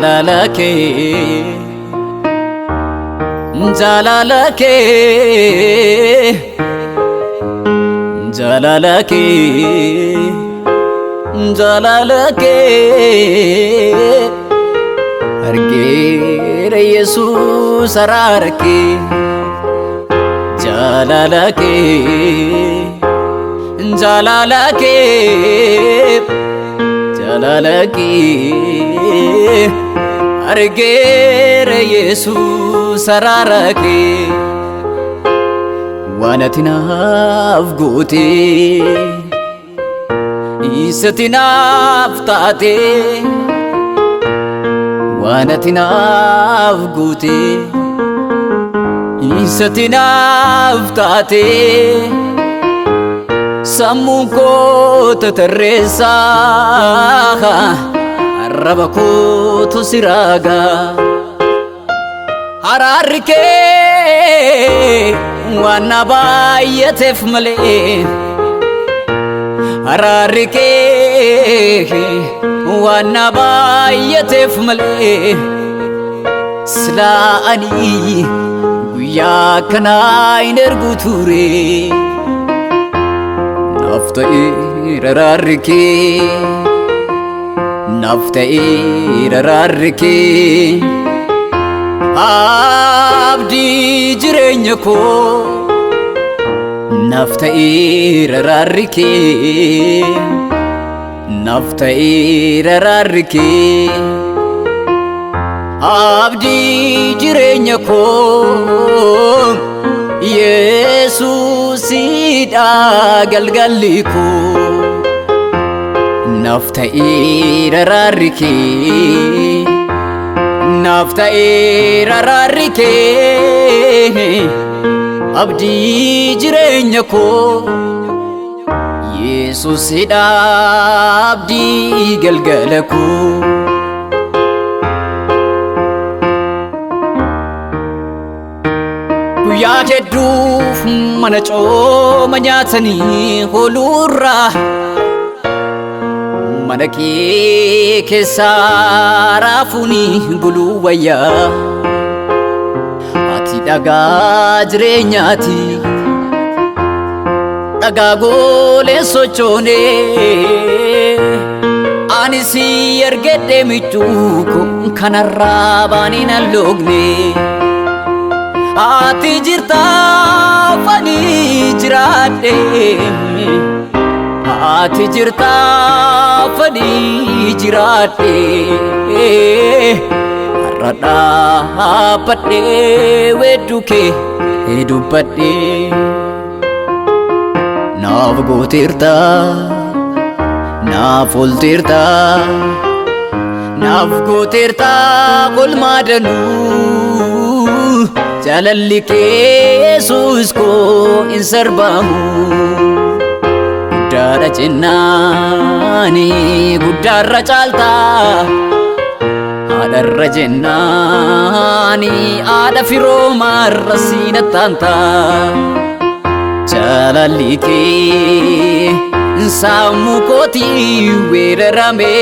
Jalalake, jalalake, jalalake, jalalake. Argere Jesus ararake, jalalake, jalalake, jalalake. Argere Jesus ararake, wanatinaf gote, isatinaf taate, wanatinaf gote, isatinaf taate. Sammuun koo tatarreessa, arraba kootu siraaga. Araarri kee waan na baay'ateef malee, araarri kee waan na baay'ateef malee. Silaa ani guyyaa akkanaa hin ergu ture. Naaf ta'eera araarri kee, naaf ta'eera araarri kee. Abdii jireenya koo, naaf ta'eera araarri kee, naaf ta'eera araarri kee. Abdii jireenya koo, Yesuusidha galgalli koo. Naaf ta'eera araarri kee, naaf ta'eera araarri kee. Abdii jireenya koo, Yesuusidha abdii galgala koo. Guyyaa hedduuf mana cooma nyaatanii oolurraa, mana kee keessaa raafuuni buluu wayyaa. Ati dhagaa jireenyaati, dhagaa goolee sochoonee. Ani si ergedde michuu koo kanarraa baaniin aloogne. Ati jirta fani jiraadhe, ati jirta fani jiraadhe. Har'a dhaabbadhe weedduu kee dubbadhe. Naaf gooteerta, naaf oolteerta, naaf gooteerta kolmaa danuu. Jaalalli kee Yesuus koo hin sarbamu. Guddaadha jennaani guddaarra caalta, haadharra jennaani haadha firoomaarra siinattaanta. Jaalalli kee sammuu kootii weerarame,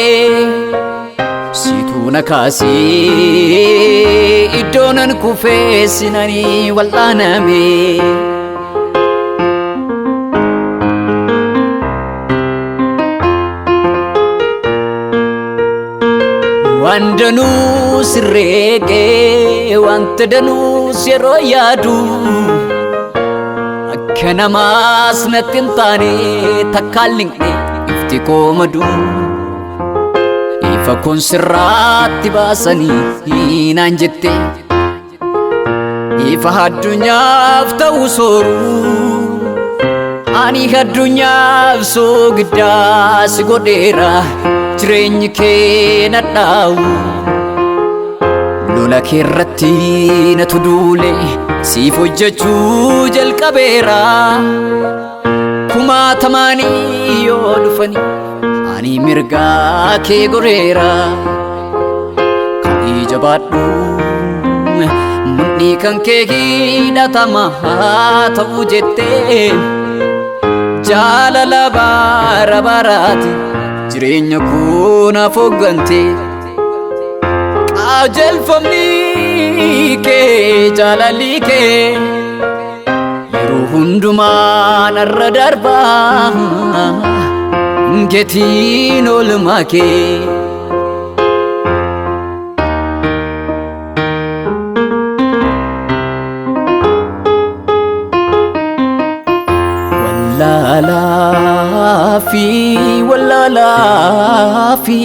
situu na kaasee iddoo nan kufee sinanii wal'aaname. Waan danuu sirreegee wanta danuus yeroo yaadu, akka namaas natti hin taane takkaan liqne ifti koo madu. Ifa kun sirraatti baasanii naan jette, ifa addunyaaf ta'u sooru. Ani addunyaaf soogiddaa si godheera, jireenyi kee na dhaa'u. Lola kee irratti natu duule, siif hojjechuu jalqabeera. Kumaatamaanii yoo dhufanii ani mirgaa kee goreera. Kan jabaadhu mudhii kan kee hidhatamaa ta'uu jettee, jaalala bara baraati jireenya koo naaf hoggante. qajeelfamni kee jaalalli kee yeroo hundumaa narra darbaa gatiin oolmaa kee. Wallalafi, wallalafi,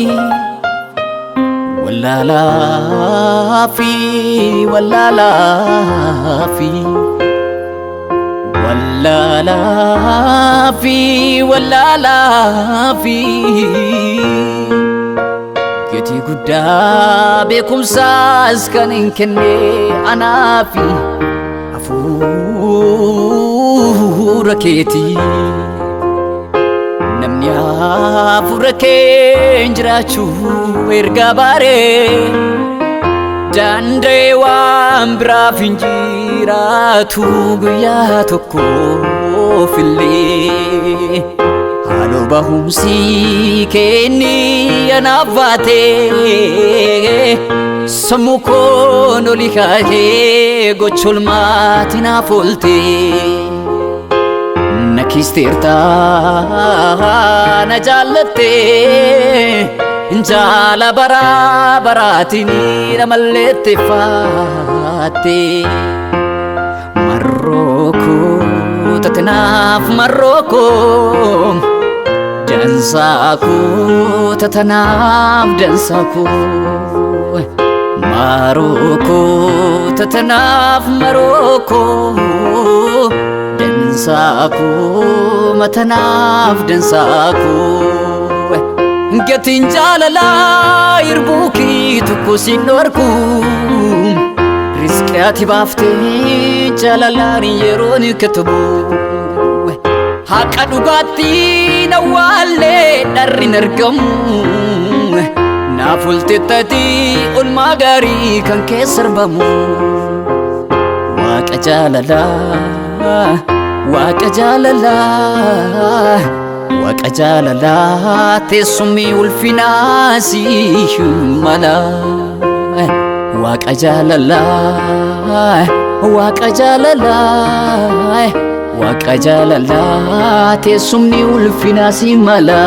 wallalafi, wallalafi, wallalafi, wallalafi. Gatii guddaa beekumsaas kan hin kenne anaafi hafuura keetii. Namni hafuura kee jiraachuu erga baaree danda'ee waan biraaf hin jiraatu guyyaa tokkoofillee. Haaloo bahumsi keenni anaaf baatee sammuu koon oli kaatee gocholmaatti naaf ooltee. Nakisteerta na jaallattee jaala baraa baraatiin na mallatteeffaattee. Marroo koo tatanaaf marroo koo dansaa koo tatanaaf dansaa koo. Marroo koo tatanaaf marroo koo dansaa koo matanaaf dansaa koo. Gatiin jaalalaa irbuu kee tokko siin dhorku riskii ati baaftee jaalalaan yeroon katabu. Haqa dhugaatti na waallee dharri hin argamu naaf olteettaatii oolmaa gaarii kan keessa arbamu. Waaqa jaalalaa, waaqa jaalalaa, waaqa jaalalaa teessumni ulfinaa siif mala. Waaqa jaalalaa, waaqa jaalalaa, waaqa jaalalaa teessumni ulfinaa siif mala.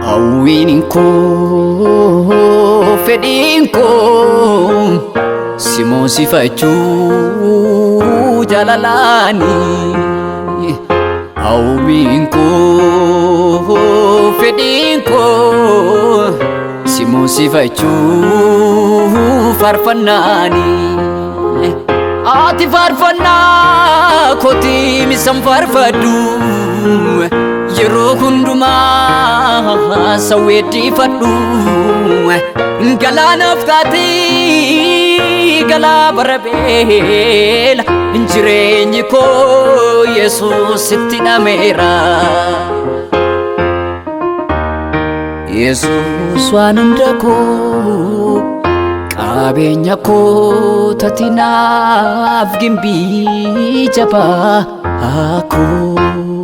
Hawwiin koo fedhiin koo si moosifachuu jaalalaani. Hawwiin koo fedhiin koo si moosifachuu faarfannaani. Ati faarfannaa kooti misan faarfadhu yeroo hundumaa sawweeddiifadhu. Galaanaaf taatee galaa barabeela jireenyi koo Yesuusitti nameera. Yesuus waan hunda koo qabeenya koo tatinaaf gimbii jabaa koo.